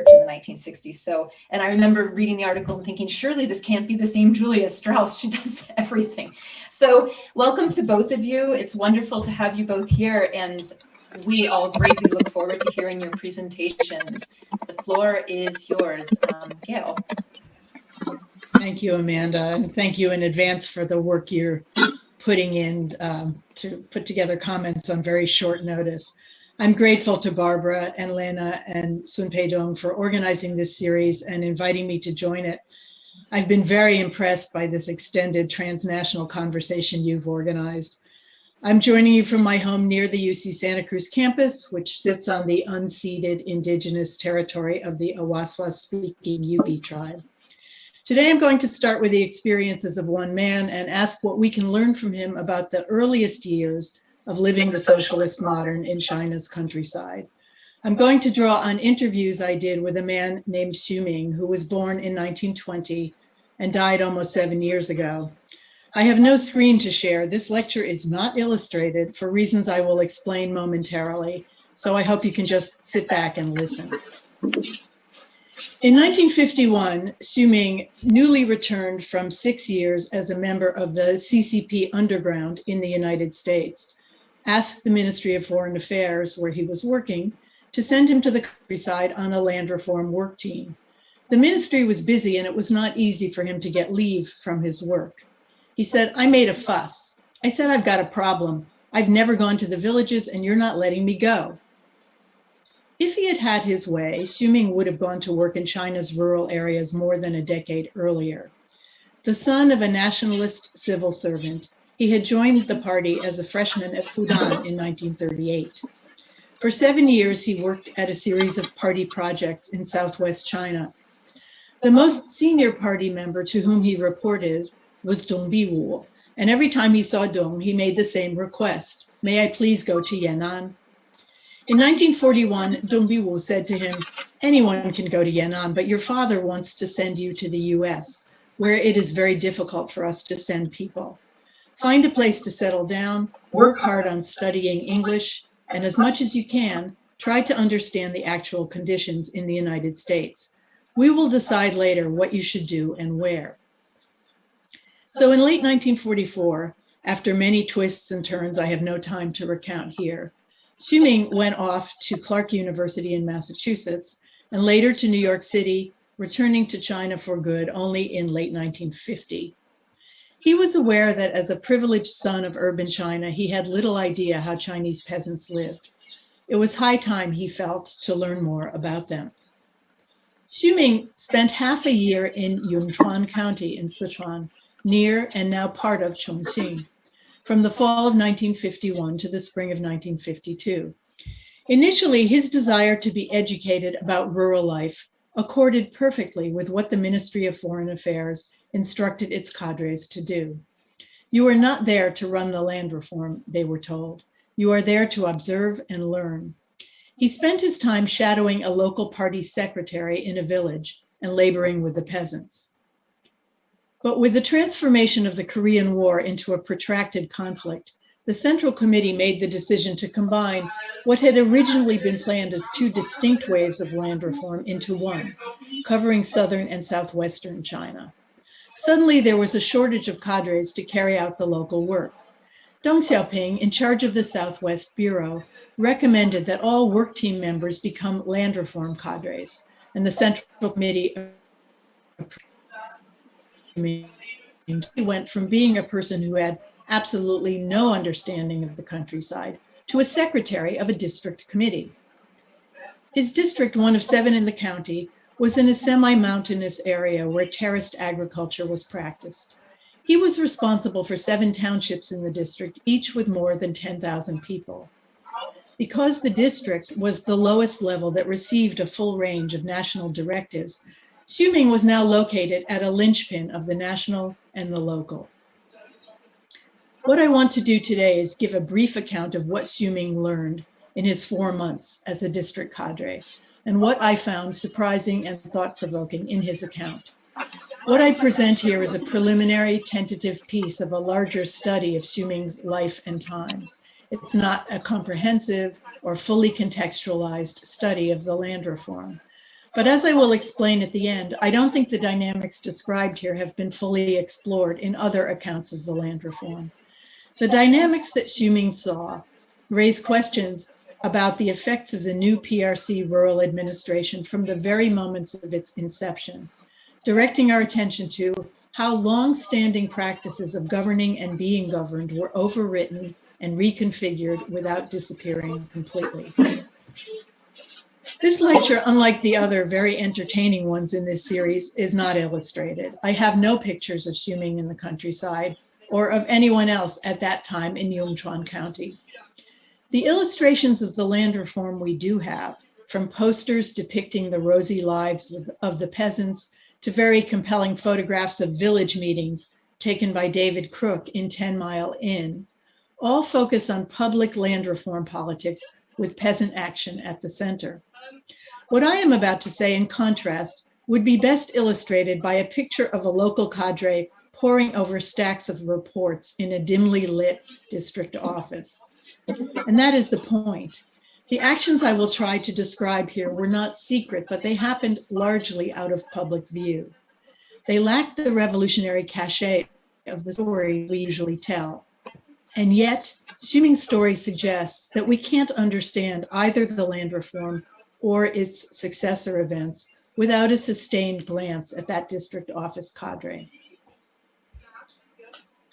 in the 1960s. So, and I remember reading the article and thinking, surely this can't be the same Julia Strauss. She does everything. So welcome to both of you. It's wonderful to have you both here, and we all greatly look forward to hearing your presentations. The floor is yours, Gail. Thank you, Amanda, and thank you in advance for the work you're putting in to put together comments on very short notice. I'm grateful to Barbara and Lena and Sun Pei Dong for organizing this series and inviting me to join it. I've been very impressed by this extended transnational conversation you've organized. I'm joining you from my home near the UC Santa Cruz campus, which sits on the unceded indigenous territory of the Awaswas-speaking Yupi tribe. Today, I'm going to start with the experiences of one man and ask what we can learn from him about the earliest years of living the socialist modern in China's countryside. I'm going to draw on interviews I did with a man named Xu Ming, who was born in 1920 and died almost 7 years ago. I have no screen to share. This lecture is not illustrated for reasons I will explain momentarily, so I hope you can just sit back and listen. In 1951, Xu Ming, newly returned from 6 years as a member of the CCP underground in the United States, asked the Ministry of Foreign Affairs, where he was working, to send him to the countryside on a land reform work team. The ministry was busy and it was not easy for him to get leave from his work. He said, "I made a fuss. I said, I've got a problem. I've never gone to the villages and you're not letting me go." If he had had his way, Xu Ming would have gone to work in China's rural areas more than a decade earlier. The son of a nationalist civil servant, he had joined the party as a freshman at Fudan in 1938. For 7 years, he worked at a series of party projects in Southwest China. The most senior party member to whom he reported was Dong Biwu, and every time he saw Dong, he made the same request: "May I please go to Yan'an?" In 1941, Dong Biwu said to him, "Anyone can go to Yan'an, but your father wants to send you to the US, where it is very difficult for us to send people. Find a place to settle down, work hard on studying English, and as much as you can, try to understand the actual conditions in the United States. We will decide later what you should do and where." So in late 1944, after many twists and turns I have no time to recount here, Xu Ming went off to Clark University in Massachusetts and later to New York City, returning to China for good only in late 1950. He was aware that as a privileged son of urban China, he had little idea how Chinese peasants lived. It was high time, he felt, to learn more about them. Xu Ming spent half a year in Yunchuan County in Sichuan, near and now part of Chongqing, from the fall of 1951 to the spring of 1952. Initially, his desire to be educated about rural life accorded perfectly with what the Ministry of Foreign Affairs instructed its cadres to do. "You are not there to run the land reform," they were told. "You are there to observe and learn." He spent his time shadowing a local party secretary in a village and laboring with the peasants. But with the transformation of the Korean War into a protracted conflict, the Central Committee made the decision to combine what had originally been planned as two distinct waves of land reform into one, covering southern and southwestern China. Suddenly, there was a shortage of cadres to carry out the local work. Deng Xiaoping, in charge of the Southwest Bureau, recommended that all work team members become land reform cadres, and the Central Committee went from being a person who had absolutely no understanding of the countryside to a secretary of a district committee. His district, one of 7 in the county, was in a semi-mountainous area where terraced agriculture was practiced. He was responsible for 7 townships in the district, each with more than 10,000 people. Because the district was the lowest level that received a full range of national directives, Xu Ming was now located at a linchpin of the national and the local. What I want to do today is give a brief account of what Xu Ming learned in his 4 months as a district cadre, and what I found surprising and thought-provoking in his account. What I present here is a preliminary, tentative piece of a larger study of Xu Ming's life and times. It's not a comprehensive or fully contextualized study of the land reform, But as I will explain at the end, I don't think the dynamics described here have been fully explored in other accounts of the land reform. The dynamics that Xuming saw raise questions about the effects of the new PRC rural administration from the very moments of its inception, directing our attention to how long-standing practices of governing and being governed were overwritten and reconfigured without disappearing completely. This lecture, unlike the other very entertaining ones in this series, is not illustrated. I have no pictures of Xuming in the countryside or of anyone else at that time in Yunchuan County. The illustrations of the land reform we do have, from posters depicting the rosy lives of the peasants to very compelling photographs of village meetings taken by David Crook in 10 Mile Inn, all focus on public land reform politics with peasant action at the center. What I am about to say, in contrast, would be best illustrated by a picture of a local cadre poring over stacks of reports in a dimly lit district office. And that is the point. The actions I will try to describe here were not secret, but they happened largely out of public view. They lacked the revolutionary cachet of the story we usually tell. And yet, Xuming's story suggests that we can't understand either the land reform or its successor events without a sustained glance at that district office cadre.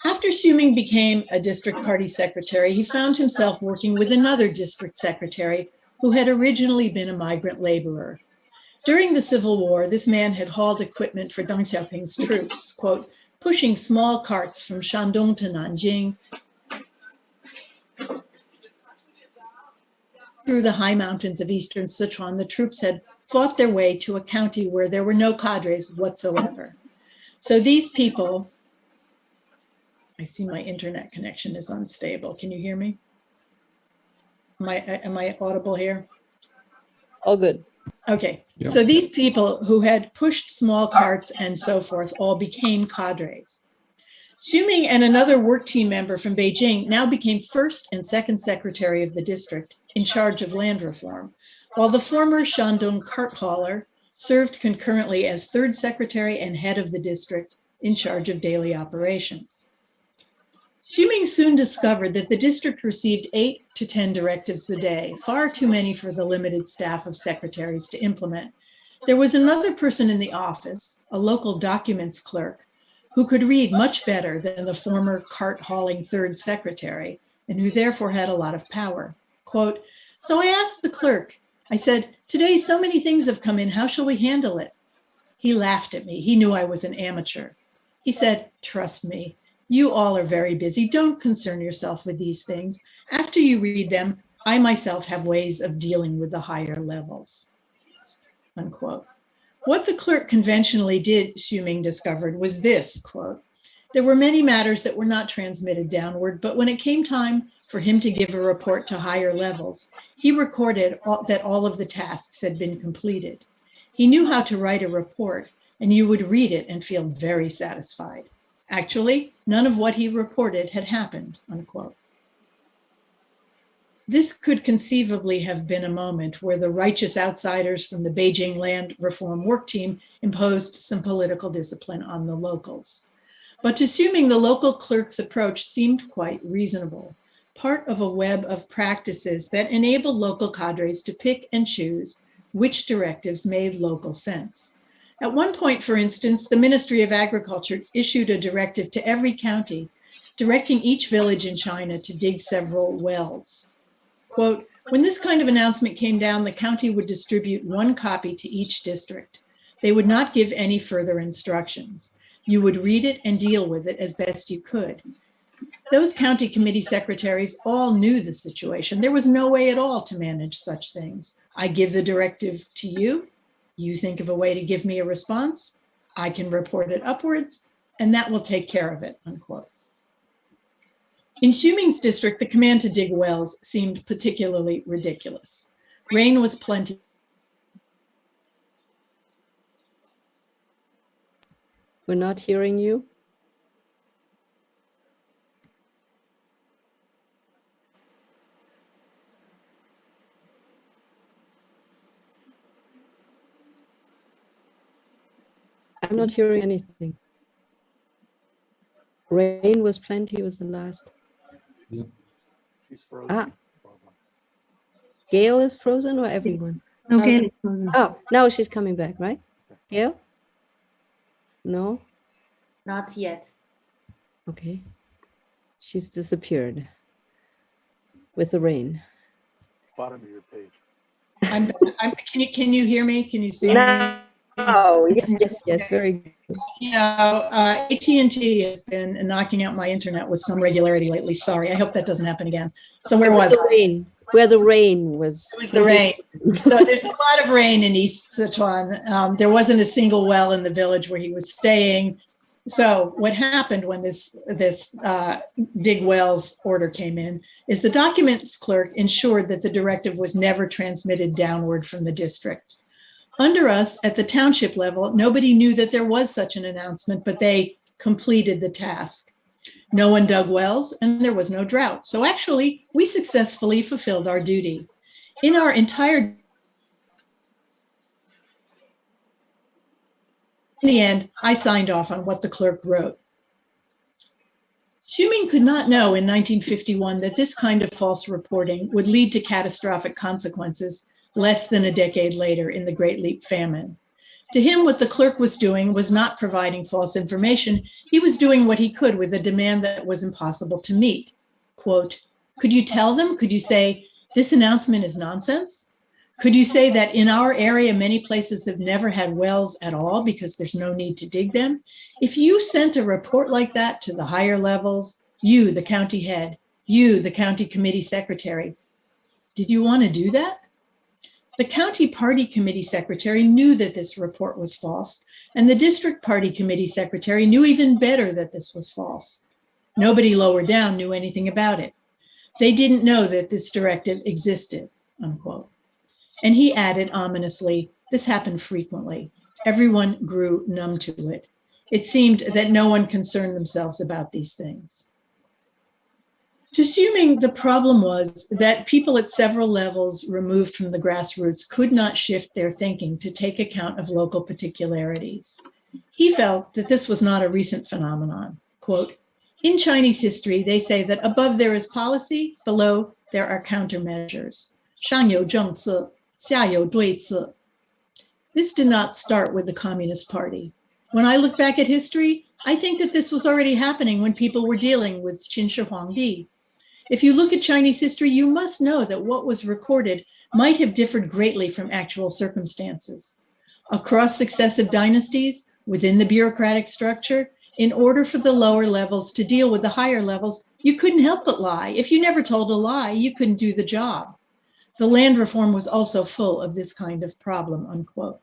After Xuming became a district party secretary, he found himself working with another district secretary who had originally been a migrant laborer. During the Civil War, this man had hauled equipment for Deng Xiaoping's troops, quote, pushing small carts from Shandong to Nanjing through the high mountains of eastern Sichuan. The troops had fought their way to a county where there were no cadres whatsoever. So these people, I see my internet connection is unstable. Can you hear me? Am I audible here? All good. Okay, Yep. So these people who had pushed small carts and so forth all became cadres. Xuming and another work team member from Beijing now became first and second secretary of the district in charge of land reform, while the former Shandong cart hauler served concurrently as third secretary and head of the district in charge of daily operations. Xuming soon discovered that the district received 8 to 10 directives a day, far too many for the limited staff of secretaries to implement. There was another person in the office, a local documents clerk, who could read much better than the former cart-hauling third secretary, and who therefore had a lot of power. Quote, so I asked the clerk, I said, today so many things have come in, how shall we handle it? He laughed at me. He knew I was an amateur. He said, trust me, you all are very busy. Don't concern yourself with these things. After you read them, I myself have ways of dealing with the higher levels, unquote. What the clerk conventionally did, Xuming discovered, was this, quote, there were many matters that were not transmitted downward, but when it came time for him to give a report to higher levels, he recorded that all of the tasks had been completed. He knew how to write a report, and you would read it and feel very satisfied. Actually, none of what he reported had happened, unquote. This could conceivably have been a moment where the righteous outsiders from the Beijing land reform work team imposed some political discipline on the locals. But to Xuming, the local clerk's approach seemed quite reasonable, part of a web of practices that enabled local cadres to pick and choose which directives made local sense. At one point, for instance, the Ministry of Agriculture issued a directive to every county, directing each village in China to dig several wells. Quote, when this kind of announcement came down, the county would distribute one copy to each district. They would not give any further instructions. You would read it and deal with it as best you could. Those county committee secretaries all knew the situation. There was no way at all to manage such things. I give the directive to you. You think of a way to give me a response. I can report it upwards, and that will take care of it, unquote. In Xuming's district, the command to dig wells seemed particularly ridiculous. Rain was plenty. We're not hearing you. I'm not hearing anything. Rain was plenty was the last. Yep. She's frozen. Ah. Gail is frozen or everyone? No, Gail is frozen. Oh, now she's coming back, right? Gail? No? Not yet. Okay. She's disappeared with the rain. Bottom of your page. Can you hear me? Can you see me? Oh, yes, very good. You know, AT&T has been knocking out my internet with some regularity lately. Sorry, I hope that doesn't happen again. So where was the I? rain? Where the rain was. It was the rain. So there's a lot of rain in East Sichuan. There wasn't a single well in the village where he was staying. So what happened when this dig wells order came in is the documents clerk ensured that the directive was never transmitted downward from the district. Under us, at the township level, nobody knew that there was such an announcement, but they completed the task. No one dug wells and there was no drought. So actually, we successfully fulfilled our duty. In our entire In the end, I signed off on what the clerk wrote. Xuming could not know in 1951 that this kind of false reporting would lead to catastrophic consequences less than a decade later in the Great Leap famine. To him, what the clerk was doing was not providing false information. He was doing what he could with a demand that was impossible to meet. Quote, could you tell them? Could you say, this announcement is nonsense? Could you say that in our area, many places have never had wells at all because there's no need to dig them? If you sent a report like that to the higher levels, you, the county head, you, the county committee secretary, did you want to do that? The county party committee secretary knew that this report was false, and the district party committee secretary knew even better that this was false. Nobody lower down knew anything about it. They didn't know that this directive existed, unquote. And he added ominously, this happened frequently. Everyone grew numb to it. It seemed that no one concerned themselves about these things. To Xuming, the problem was that people at several levels removed from the grassroots could not shift their thinking to take account of local particularities. He felt that this was not a recent phenomenon. Quote, in Chinese history, they say that above there is policy, below there are countermeasures. 上有政策, 下有对策. This did not start with the Communist Party. When I look back at history, I think that this was already happening when people were dealing with Qin Shi Huangdi. If you look at Chinese history, you must know that what was recorded might have differed greatly from actual circumstances. Across successive dynasties, within the bureaucratic structure, in order for the lower levels to deal with the higher levels, you couldn't help but lie. If you never told a lie, you couldn't do the job. The land reform was also full of this kind of problem, unquote.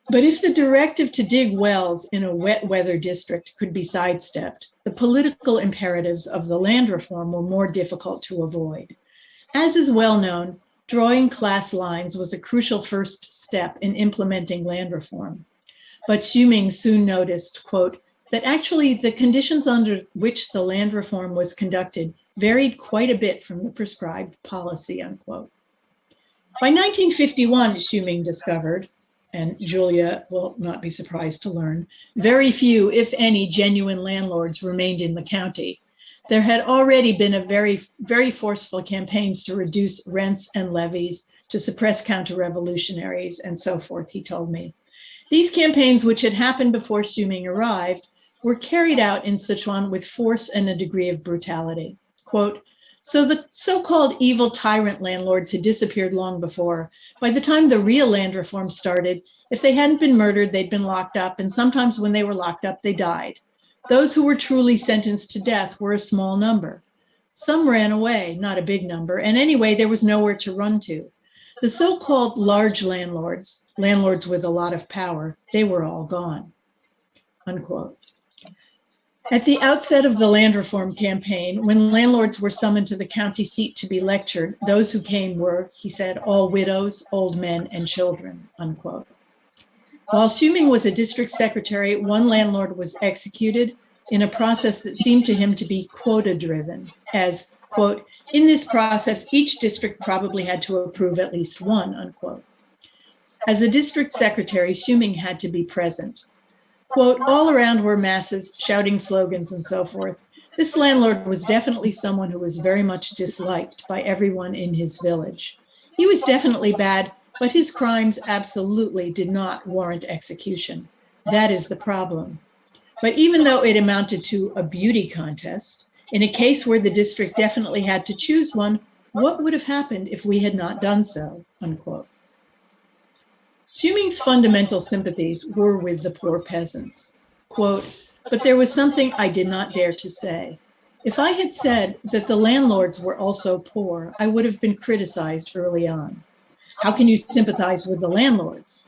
But if the directive to dig wells in a wet weather district could be sidestepped, the political imperatives of the land reform were more difficult to avoid. As is well known, drawing class lines was a crucial first step in implementing land reform. But Xuming soon noticed, quote, that actually the conditions under which the land reform was conducted varied quite a bit from the prescribed policy, unquote. By 1951, Xuming discovered, and Julia will not be surprised to learn, very few, if any, genuine landlords remained in the county. There had already been a very forceful campaigns to reduce rents and levies, to suppress counter-revolutionaries, and so forth, he told me. These campaigns, which had happened before Xuming arrived, were carried out in Sichuan with force and a degree of brutality. Quote, so the so-called evil tyrant landlords had disappeared long before. By the time the real land reform started, if they hadn't been murdered, they'd been locked up, and sometimes when they were locked up, they died. Those who were truly sentenced to death were a small number. Some ran away, not a big number, and anyway, there was nowhere to run to. The so-called large landlords, landlords with a lot of power, they were all gone, unquote. At the outset of the land reform campaign, when landlords were summoned to the county seat to be lectured, those who came were, he said, all widows, old men, and children, unquote. While Xuming was a district secretary, one landlord was executed in a process that seemed to him to be quota-driven, as, quote, in this process, each district probably had to approve at least one, unquote. As a district secretary, Schuming had to be present. Quote, all around were masses shouting slogans and so forth. This landlord was definitely someone who was very much disliked by everyone in his village. He was definitely bad, but his crimes absolutely did not warrant execution. That is the problem. But even though it amounted to a beauty contest, in a case where the district definitely had to choose one, what would have happened if we had not done so, unquote. Schuming's fundamental sympathies were with the poor peasants. Quote, but there was something I did not dare to say. If I had said that the landlords were also poor, I would have been criticized early on. How can you sympathize with the landlords?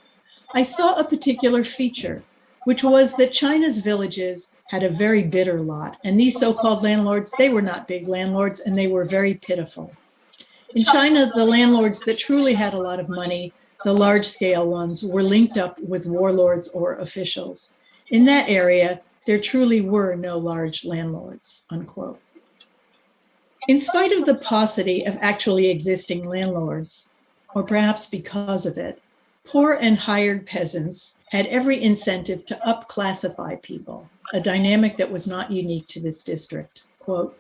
I saw a particular feature, which was that China's villages had a very bitter lot, and these so-called landlords, they were not big landlords, and they were very pitiful. In China, the landlords that truly had a lot of money, the large-scale ones, were linked up with warlords or officials. In that area, there truly were no large landlords, unquote. In spite of the paucity of actually existing landlords, or perhaps because of it, poor and hired peasants had every incentive to upclassify people, a dynamic that was not unique to this district. Quote,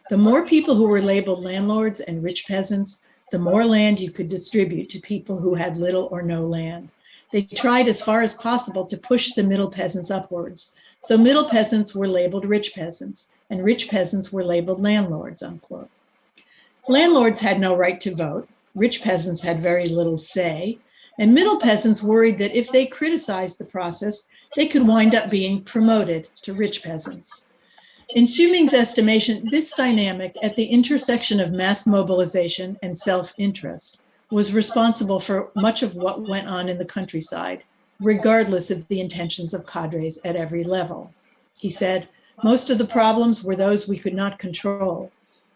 the more people who were labeled landlords and rich peasants, the more land you could distribute to people who had little or no land. They tried as far as possible to push the middle peasants upwards. So middle peasants were labeled rich peasants, and rich peasants were labeled landlords, unquote. Landlords had no right to vote. Rich peasants had very little say. And middle peasants worried that if they criticized the process, they could wind up being promoted to rich peasants. In Schuming's estimation, this dynamic at the intersection of mass mobilization and self-interest was responsible for much of what went on in the countryside, regardless of the intentions of cadres at every level. He said, most of the problems were those we could not control.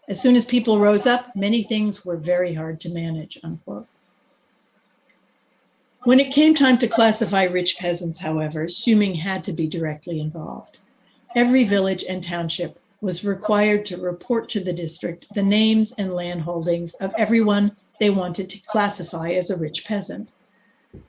As soon as people rose up, many things were very hard to manage, unquote. When it came time to classify rich peasants, however, Schuming had to be directly involved. Every village and township was required to report to the district the names and land holdings of everyone they wanted to classify as a rich peasant.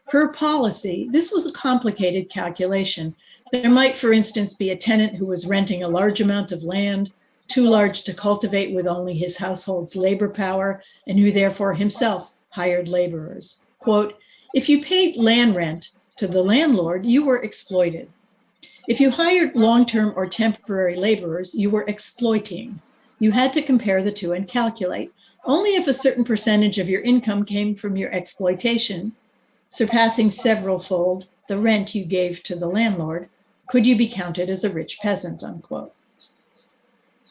Per policy, this was a complicated calculation. There might, for instance, be a tenant who was renting a large amount of land, too large to cultivate with only his household's labor power, and who therefore himself hired laborers. Quote, if you paid land rent to the landlord, you were exploited. If you hired long-term or temporary laborers, you were exploiting. You had to compare the two and calculate. Only if a certain percentage of your income came from your exploitation, surpassing several-fold the rent you gave to the landlord, could you be counted as a rich peasant, unquote.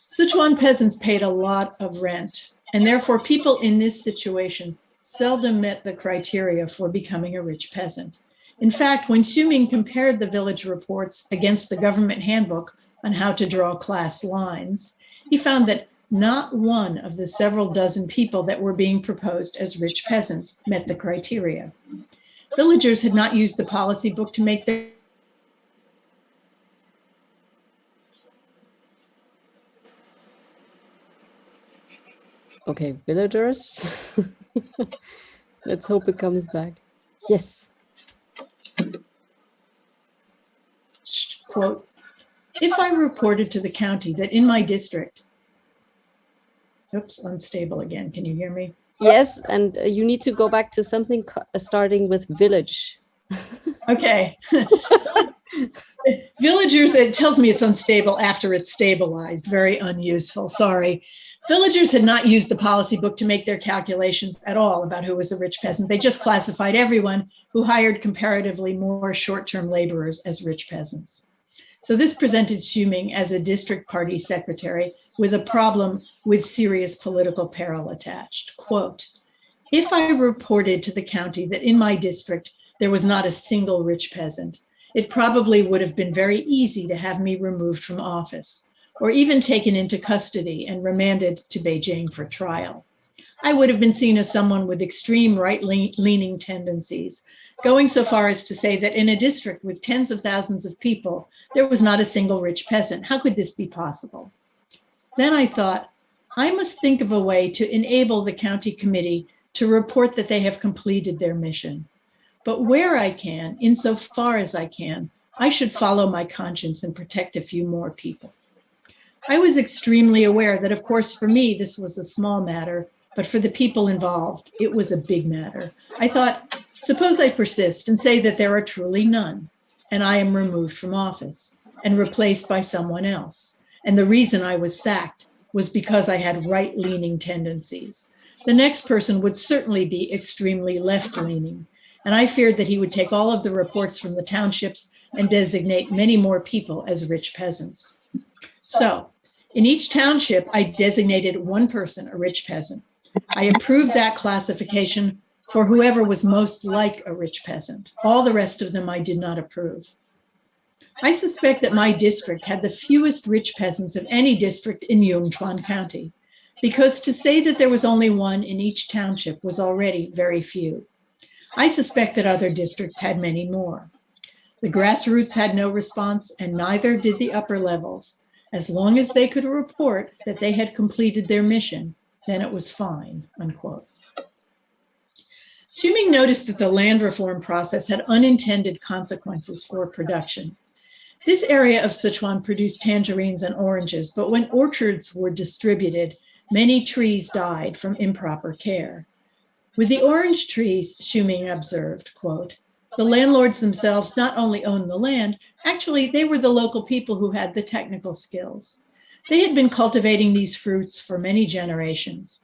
Sichuan peasants paid a lot of rent, and therefore people in this situation seldom met the criteria for becoming a rich peasant. In fact, when Schuming compared the village reports against the government handbook on how to draw class lines, he found that not one of the several dozen people that were being proposed as rich peasants met the criteria. Villagers had not used the policy book to make their Okay, villagers. Let's hope it comes back. Yes. quote, if I reported to the county that in my district, oops, unstable again, can you hear me? Yes, and you need to go back to something starting with village. Okay. Villagers, it tells me it's unstable after it's stabilized. Very unuseful, sorry. Villagers had not used the policy book to make their calculations at all about who was a rich peasant. They just classified everyone who hired comparatively more short-term laborers as rich peasants. So this presented Schuming as a district party secretary with a problem with serious political peril attached. Quote, if I reported to the county that in my district there was not a single rich peasant, it probably would have been very easy to have me removed from office, or even taken into custody and remanded to Beijing for trial. I would have been seen as someone with extreme right-leaning tendencies, going so far as to say that in a district with tens of thousands of people, there was not a single rich peasant. How could this be possible? Then I thought, I must think of a way to enable the county committee to report that they have completed their mission. but where I can, insofar as I can, I should follow my conscience and protect a few more people. I was extremely aware that, of course, for me, this was a small matter, but for the people involved, it was a big matter. I thought, suppose I persist and say that there are truly none, and I am removed from office and replaced by someone else. And the reason I was sacked was because I had right-leaning tendencies. The next person would certainly be extremely left-leaning, and I feared that he would take all of the reports from the townships and designate many more people as rich peasants. So, in each township, I designated one person a rich peasant. I approved that classification for whoever was most like a rich peasant. All the rest of them I did not approve. I suspect that my district had the fewest rich peasants of any district in Yunchuan County, because to say that there was only one in each township was already very few. I suspect that other districts had many more. The grassroots had no response, and neither did the upper levels. As long as they could report that they had completed their mission, then it was fine, unquote. Xuming noticed that the land reform process had unintended consequences for production. This area of Sichuan produced tangerines and oranges, but when orchards were distributed, many trees died from improper care. With the orange trees, Xuming observed, quote, the landlords themselves not only owned the land, actually they were the local people who had the technical skills. They had been cultivating these fruits for many generations.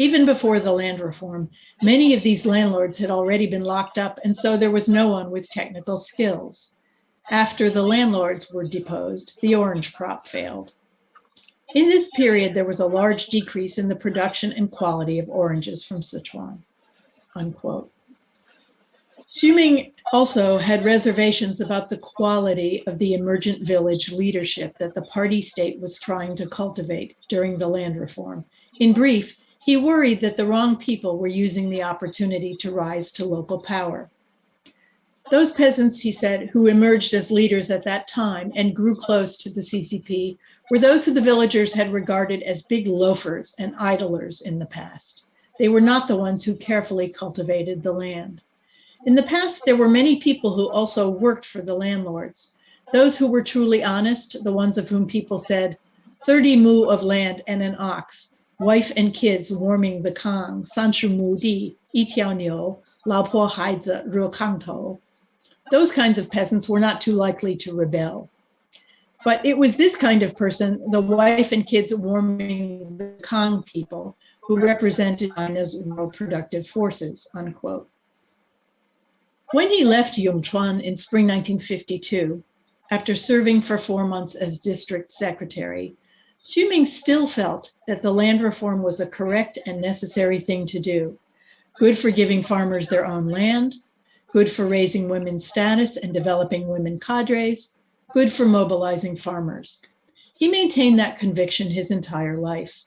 Even before the land reform, many of these landlords had already been locked up, and so there was no one with technical skills. After the landlords were deposed, the orange crop failed. In this period, there was a large decrease in the production and quality of oranges from Sichuan, unquote. Xuming also had reservations about the quality of the emergent village leadership that the party state was trying to cultivate during the land reform. In brief, he worried that the wrong people were using the opportunity to rise to local power. Those peasants, he said, who emerged as leaders at that time and grew close to the CCP were those who the villagers had regarded as big loafers and idlers in the past. They were not the ones who carefully cultivated the land. In the past, there were many people who also worked for the landlords. Those who were truly honest, the ones of whom people said, 30 mu of land and an ox, wife and kids warming the kang, 30 mu di, 一条牛, 老婆孩子热炕头. Those kinds of peasants were not too likely to rebel. But it was this kind of person, the wife and kids warming the kang people, who represented China's world productive forces, unquote. When he left Yunchuan in spring 1952, after serving for 4 months as district secretary, Xuming still felt that the land reform was a correct and necessary thing to do, good for giving farmers their own land, good for raising women's status and developing women cadres, good for mobilizing farmers. He maintained that conviction his entire life.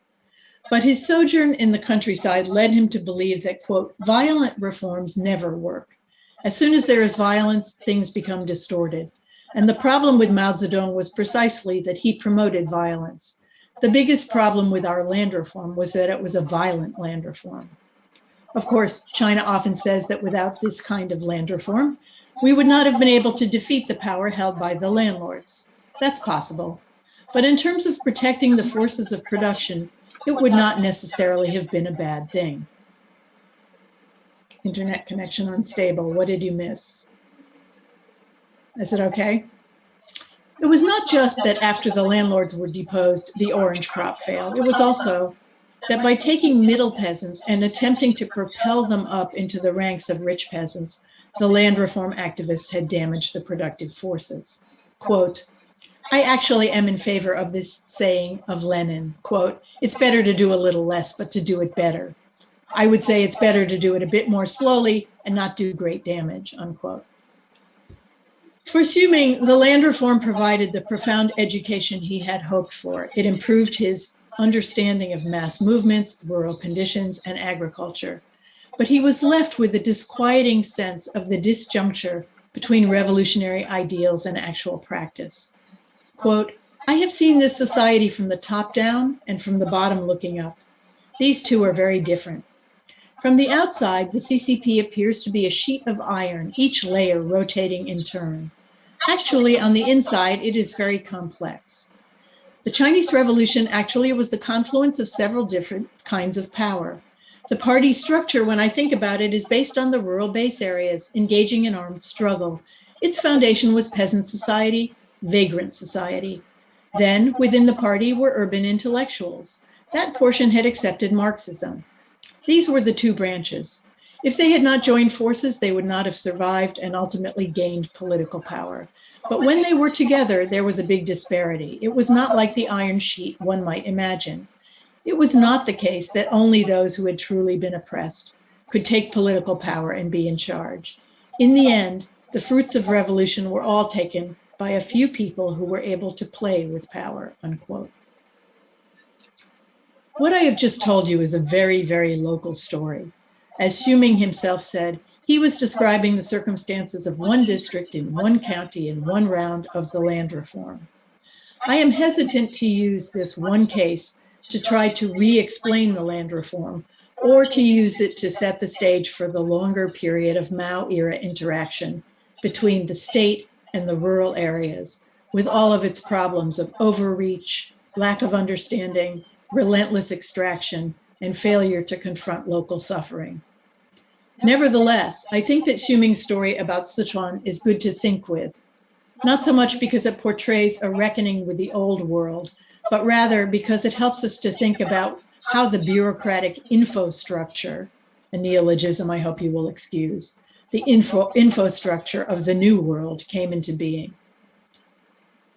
But his sojourn in the countryside led him to believe that, quote, violent reforms never work. As soon as there is violence, things become distorted. And the problem with Mao Zedong was precisely that he promoted violence. The biggest problem with our land reform was that it was a violent land reform. Of course, China often says that without this kind of land reform, we would not have been able to defeat the power held by the landlords. That's possible. But in terms of protecting the forces of production, it would not necessarily have been a bad thing. Internet connection unstable. What did you miss? Is it okay? It was not just that after the landlords were deposed, the orange crop failed. It was also that by taking middle peasants and attempting to propel them up into the ranks of rich peasants, the land reform activists had damaged the productive forces. Quote, I actually am in favor of this saying of Lenin, quote, it's better to do a little less, but to do it better. I would say it's better to do it a bit more slowly and not do great damage, unquote. For Xuming, the land reform provided the profound education he had hoped for. It improved his understanding of mass movements, rural conditions, and agriculture. But he was left with a disquieting sense of the disjuncture between revolutionary ideals and actual practice. Quote, I have seen this society from the top down and from the bottom looking up. These two are very different. From the outside, the CCP appears to be a sheet of iron, each layer rotating in turn. Actually, on the inside, it is very complex. The Chinese Revolution actually was the confluence of several different kinds of power. The party structure, when I think about it, is based on the rural base areas engaging in armed struggle. Its foundation was peasant society, vagrant society. Then, within the party were urban intellectuals. That portion had accepted Marxism. These were the two branches. If they had not joined forces, they would not have survived and ultimately gained political power. But when they were together, there was a big disparity. It was not like the iron sheet one might imagine. It was not the case that only those who had truly been oppressed could take political power and be in charge. In the end, the fruits of revolution were all taken by a few people who were able to play with power, unquote. What I have just told you is a very, very local story. As Xuming himself said, he was describing the circumstances of one district in one county in one round of the land reform. I am hesitant to use this one case to try to re-explain the land reform or to use it to set the stage for the longer period of Mao-era interaction between the state and the rural areas, with all of its problems of overreach, lack of understanding, relentless extraction, and failure to confront local suffering. Nevertheless, I think that Xuming's story about Sichuan is good to think with, not so much because it portrays a reckoning with the old world, but rather because it helps us to think about how the bureaucratic infrastructure, a neologism I hope you will excuse, the infrastructure of the new world came into being.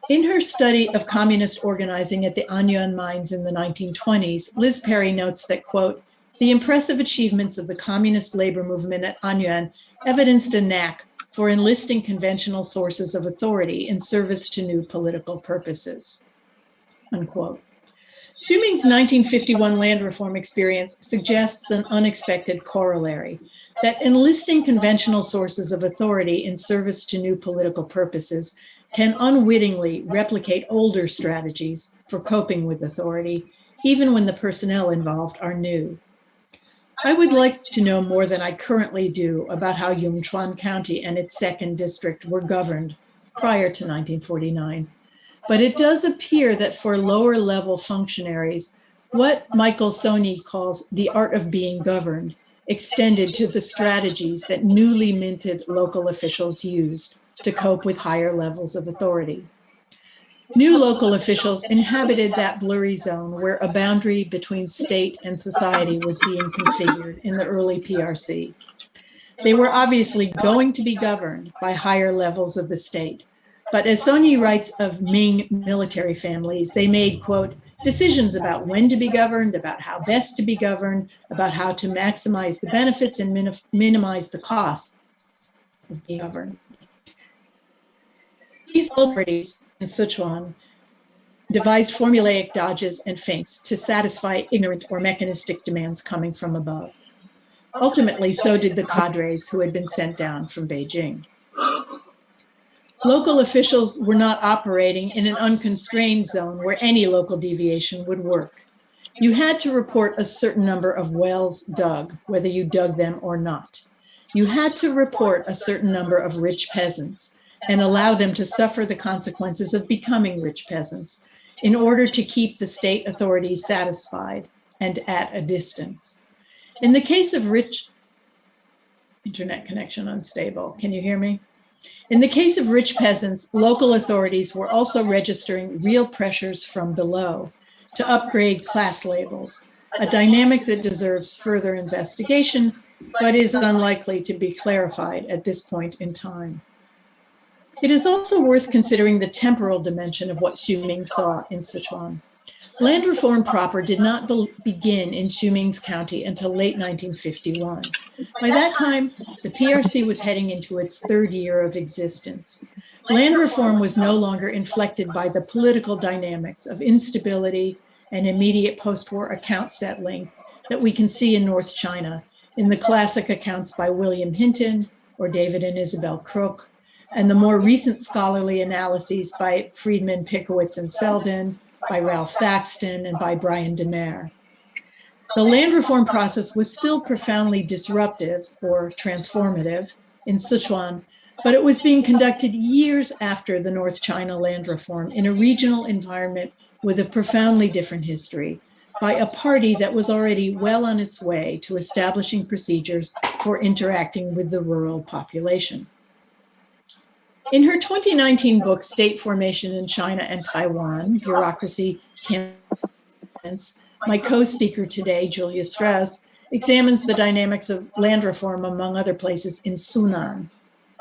In her study of communist organizing at the Anyuan mines in the 1920s, Liz Perry notes that, quote, the impressive achievements of the communist labor movement at Anyuan evidenced a knack for enlisting conventional sources of authority in service to new political purposes, unquote. Xuming's 1951 land reform experience suggests an unexpected corollary, that enlisting conventional sources of authority in service to new political purposes can unwittingly replicate older strategies for coping with authority, even when the personnel involved are new. I would like to know more than I currently do about how Yunchuan County and its second district were governed prior to 1949. But it does appear that for lower level functionaries, what Michael Soni calls the art of being governed extended to the strategies that newly minted local officials used to cope with higher levels of authority. New local officials inhabited that blurry zone where a boundary between state and society was being configured in the early PRC. They were obviously going to be governed by higher levels of the state. But as Soni writes of Ming military families, they made, quote, decisions about when to be governed, about how best to be governed, about how to maximize the benefits and minimize the costs of being governed. These authorities in Sichuan devised formulaic dodges and feints to satisfy ignorant or mechanistic demands coming from above. Ultimately, so did the cadres who had been sent down from Beijing. Local officials were not operating in an unconstrained zone where any local deviation would work. You had to report a certain number of wells dug, whether you dug them or not. You had to report a certain number of rich peasants and allow them to suffer the consequences of becoming rich peasants in order to keep the state authorities satisfied and at a distance. In the case of internet connection unstable, can you hear me? In the case of rich peasants, local authorities were also registering real pressures from below to upgrade class labels, a dynamic that deserves further investigation, but is unlikely to be clarified at this point in time. It is also worth considering the temporal dimension of what Xuming saw in Sichuan. Land reform proper did not begin in Xuming's county until late 1951. By that time, the PRC was heading into its third year of existence. Land reform was no longer inflected by the political dynamics of instability and immediate post-war account settling that we can see in North China in the classic accounts by William Hinton or David and Isabel Crook, and the more recent scholarly analyses by Friedman, Pickowitz, and Selden, by Ralph Thaxton, and by Brian DeMare. The land reform process was still profoundly disruptive or transformative in Sichuan, but it was being conducted years after the North China land reform in a regional environment with a profoundly different history by a party that was already well on its way to establishing procedures for interacting with the rural population. In her 2019 book, State Formation in China and Taiwan, Bureaucracy, Campaigns, my co-speaker today, Julia Strauss, examines the dynamics of land reform, among other places, in Sunan,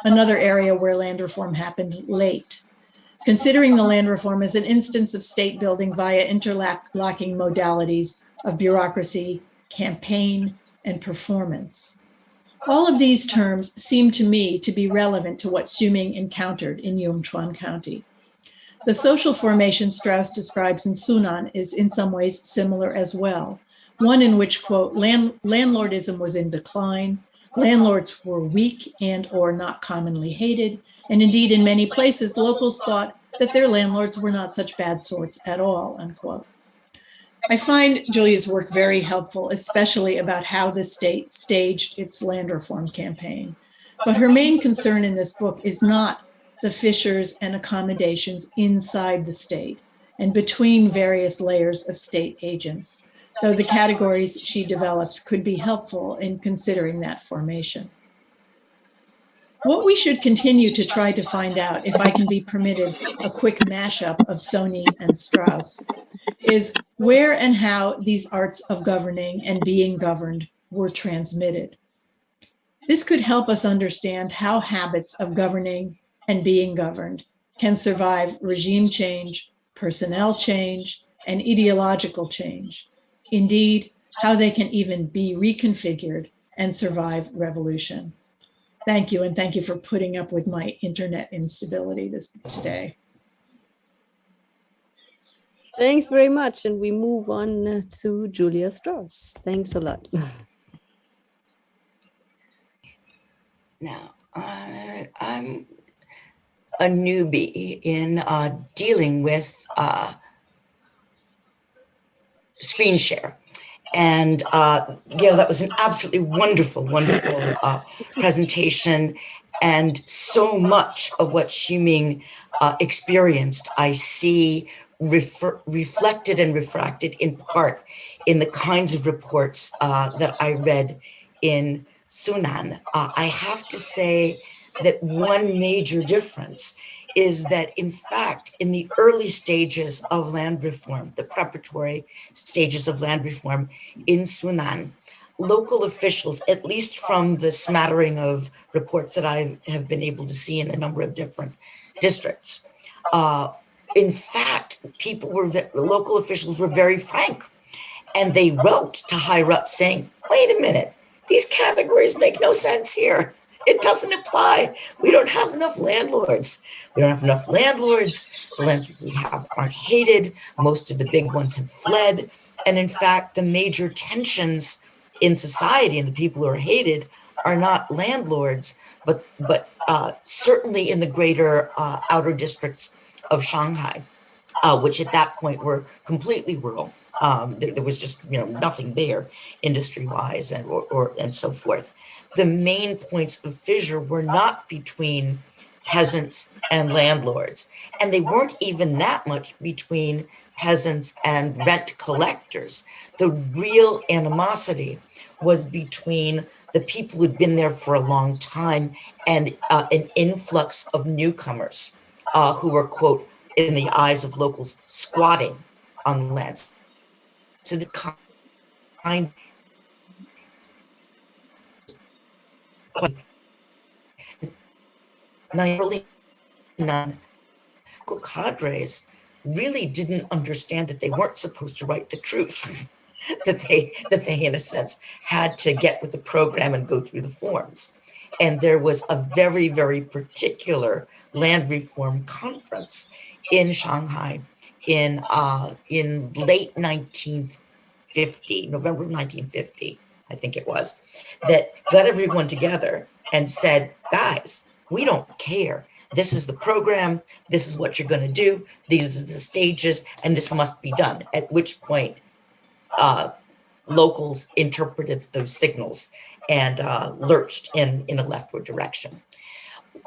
another area where land reform happened late. Considering the land reform as an instance of state building via interlocking modalities of bureaucracy, campaign, and performance. All of these terms seem to me to be relevant to what Xuming encountered in Yongchuan County. The social formation Strauss describes in Sunan is in some ways similar as well, one in which, quote, landlordism was in decline, landlords were weak and or not commonly hated, and indeed in many places locals thought that their landlords were not such bad sorts at all, unquote. I find Julia's work very helpful, especially about how the state staged its land reform campaign. But her main concern in this book is not the fissures and accommodations inside the state and between various layers of state agents, though the categories she develops could be helpful in considering that formation. What we should continue to try to find out, if I can be permitted a quick mashup of Sony and Strauss, is where and how these arts of governing and being governed were transmitted. This could help us understand how habits of governing and being governed can survive regime change, personnel change, and ideological change. Indeed, how they can even be reconfigured and survive revolution. Thank you, and thank you for putting up with my internet instability today. Thanks very much. And we move on to Julia Strauss. Thanks a lot. Now, I'm a newbie in dealing with screen share. And Gail, that was an absolutely wonderful presentation. And so much of what Xuming experienced, I see reflected and refracted in part in the kinds of reports that I read in Sunan. I have to say that one major difference is that, in fact, in the early stages of land reform, the preparatory stages of land reform in Sunan, local officials, at least from the smattering of reports that I have been able to see in a number of different districts, in fact, local officials were very frank, and they wrote to higher up saying, wait a minute, these categories make no sense here. It doesn't apply. We don't have enough landlords. We don't have enough landlords. The landlords we have aren't hated. Most of the big ones have fled. And in fact, the major tensions in society and the people who are hated are not landlords, but certainly in the greater outer districts of Shanghai, which at that point were completely rural. There was just nothing there industry-wise and so forth. The main points of fissure were not between peasants and landlords, and they weren't even that much between peasants and rent collectors. The real animosity was between the people who'd been there for a long time and an influx of newcomers who were, quote, in the eyes of locals, squatting on the land. So the kind early local cadres really didn't understand that they weren't supposed to write the truth, that they in a sense had to get with the program and go through the forms. And there was a very, very particular land reform conference in Shanghai in late 1950, November of 1950, I think it was, that got everyone together and said, guys, we don't care. This is the program. This is what you're going to do. These are the stages, and this must be done. At which point, locals interpreted those signals and lurched in a leftward direction.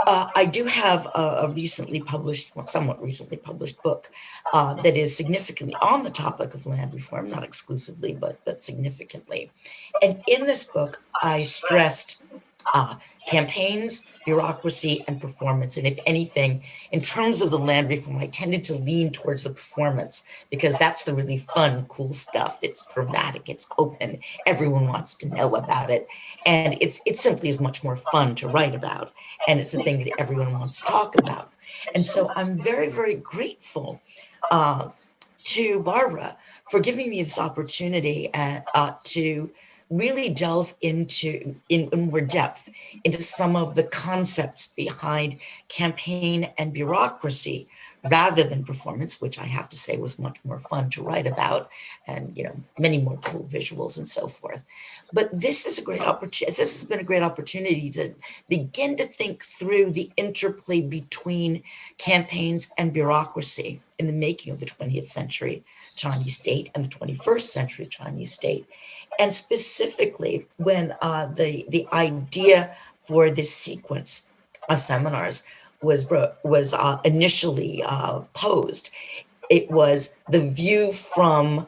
I do have a recently published, well, somewhat recently published book that is significantly on the topic of land reform, not exclusively, but significantly. And in this book, I stressed campaigns, bureaucracy, and performance. And if anything, in terms of the land reform, I tended to lean towards the performance because that's the really fun, cool stuff. It's dramatic, it's open, everyone wants to know about it. And it simply is much more fun to write about. And it's the thing that everyone wants to talk about. And so I'm very, very grateful to Barbara for giving me this opportunity to really delve into in more depth into some of the concepts behind campaign and bureaucracy rather than performance, which I have to say was much more fun to write about, and many more cool visuals and so forth. But this is a great opportunity. This has been a great opportunity to begin to think through the interplay between campaigns and bureaucracy in the making of the 20th century Chinese state and the 21st century Chinese state. And specifically, when the idea for this sequence of seminars was initially posed, it was the view from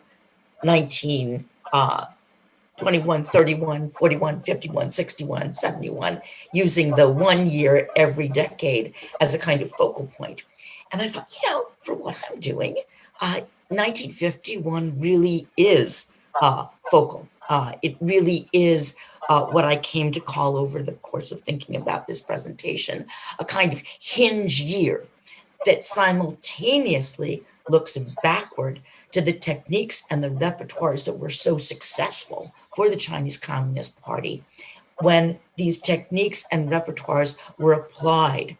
1921, 31, 41, 51, 61, 71, using the 1 year every decade as a kind of focal point. And I thought, for what I'm doing, 1951 really is focal. It really is what I came to call over the course of thinking about this presentation, a kind of hinge year that simultaneously looks backward to the techniques and the repertoires that were so successful for the Chinese Communist Party when these techniques and repertoires were applied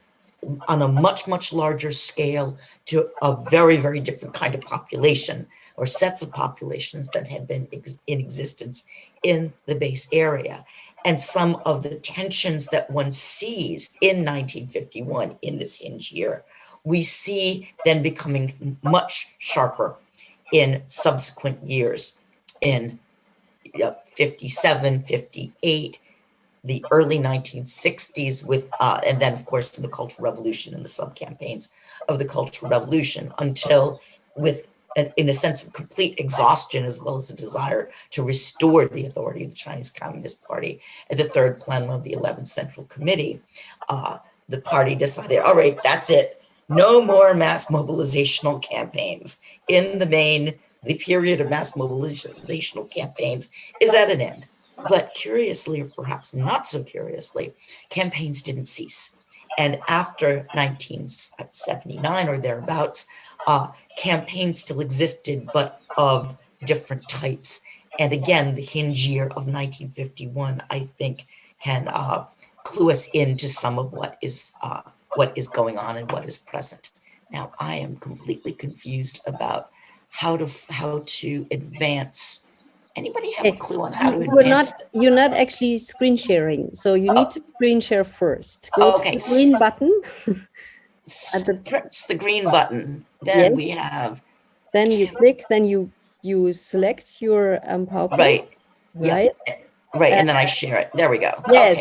on a much, much larger scale to a very, very different kind of population or sets of populations that had been in existence in the base area. And some of the tensions that one sees in 1951 in this hinge year, we see then becoming much sharper in subsequent years in 57, 58, the early 1960s with, and then of course in the Cultural Revolution and the sub-campaigns of the Cultural Revolution, until in a sense of complete exhaustion as well as a desire to restore the authority of the Chinese Communist Party at the third plenum of the 11th Central Committee, the party decided, all right, that's it. No more mass mobilizational campaigns. In the main, the period of mass mobilizational campaigns is at an end. But curiously, or perhaps not so curiously, campaigns didn't cease. And after 1979 or thereabouts, campaigns still existed, but of different types. And again, the hinge year of 1951, I think, can clue us into some of what is going on and what is present. Now, I am completely confused about how to advance. Anybody have a clue on how to advance? You're not actually screen sharing, so you need to screen share first. Go to the green button. Press the green button. Then we have. Then you click. Then you select your PowerPoint. Right. Right. Yeah. Right, and then I share it. There we go. Yes. Okay.